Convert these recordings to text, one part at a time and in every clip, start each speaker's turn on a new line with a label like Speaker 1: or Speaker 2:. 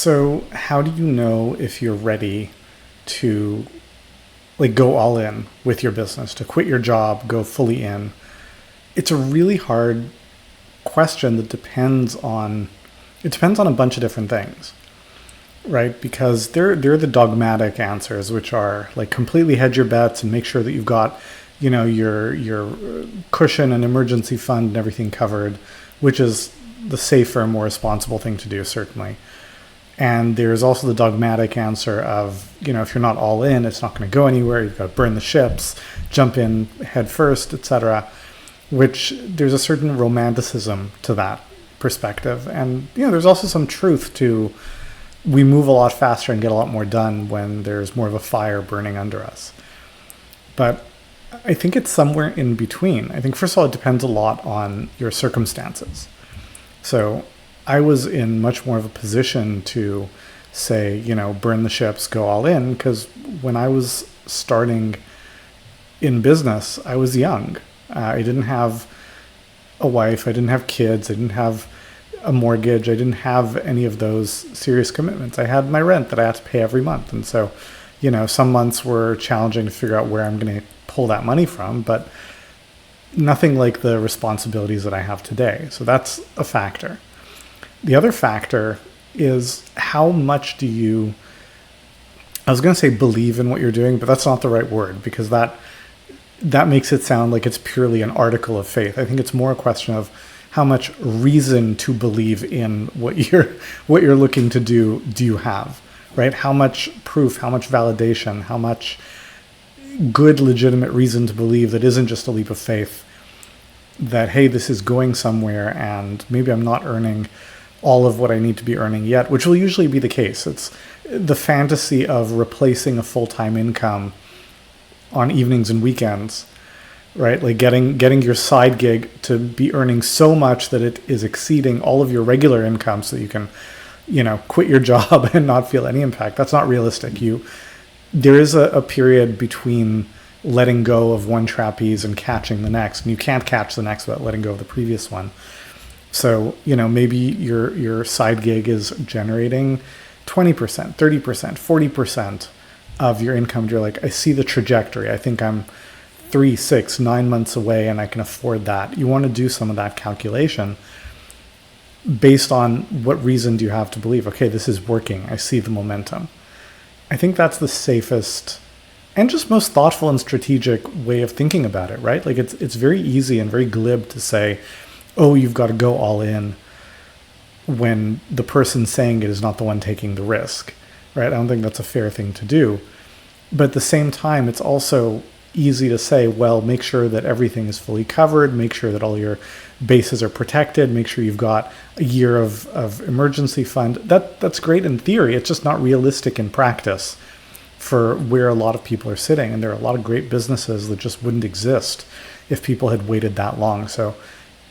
Speaker 1: So how do you know if you're ready to go all in with your business, to quit your job, go fully in? It's a really hard question that depends on a bunch of different things, right? Because there are the dogmatic answers, which are like completely hedge your bets and make sure that you've got, your cushion and emergency fund and everything covered, which is the safer, more responsible thing to do, certainly. And there's also the dogmatic answer of, if you're not all in, it's not going to go anywhere. You've got to burn the ships, jump in head first, etc. Which there's a certain romanticism to that perspective. And, there's also some truth to we move a lot faster and get a lot more done when there's more of a fire burning under us. But I think it's somewhere in between. I think, first of all, it depends a lot on your circumstances. So I was in much more of a position to say, burn the ships, go all in, because when I was starting in business, I was young. I didn't have a wife, I didn't have kids, I didn't have a mortgage, I didn't have any of those serious commitments. I had my rent that I had to pay every month. And so, some months were challenging to figure out where I'm going to pull that money from, but nothing like the responsibilities that I have today. So that's a factor. The other factor is how much do you, I was going to say believe in what you're doing, but that's not the right word, because that makes it sound like it's purely an article of faith. I think it's more a question of how much reason to believe in what you're looking to do you have, right? How much proof, how much validation, how much good legitimate reason to believe that isn't just a leap of faith, that, hey, this is going somewhere and maybe I'm not earning all of what I need to be earning yet, which will usually be the case. It's the fantasy of replacing a full-time income on evenings and weekends, right? Like getting your side gig to be earning so much that it is exceeding all of your regular income so you can, quit your job and not feel any impact. That's not realistic. There is a period between letting go of one trapeze and catching the next, and you can't catch the next without letting go of the previous one. So, maybe your side gig is generating 20%, 30%, 40% of your income. You're like, I see the trajectory. I think I'm 3, 6, 9 months away and I can afford that. You want to do some of that calculation based on what reason do you have to believe, okay, this is working. I see the momentum. I think that's the safest and just most thoughtful and strategic way of thinking about it, right? Like it's very easy and very glib to say, oh, you've got to go all in when the person saying it is not the one taking the risk, right? I don't think that's a fair thing to do. But at the same time, it's also easy to say, well, make sure that everything is fully covered, make sure that all your bases are protected, make sure you've got a year of emergency fund. That's great in theory. It's just not realistic in practice for where a lot of people are sitting. And there are a lot of great businesses that just wouldn't exist if people had waited that long. So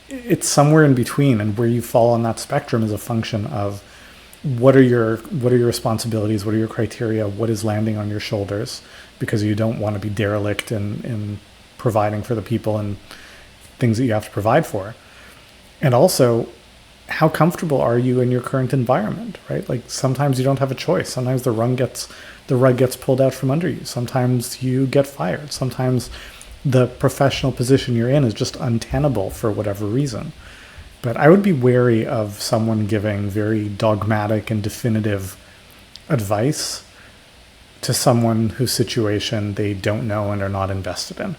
Speaker 1: it's somewhere in between, and where you fall on that spectrum is a function of what are your responsibilities, what are your criteria, what is landing on your shoulders, because you don't want to be derelict in providing for the people and things that you have to provide for. And also, how comfortable are you in your current environment, right? Like sometimes you don't have a choice. Sometimes the rug gets pulled out from under you. Sometimes you get fired. Sometimes the professional position you're in is just untenable for whatever reason. But I would be wary of someone giving very dogmatic and definitive advice to someone whose situation they don't know and are not invested in.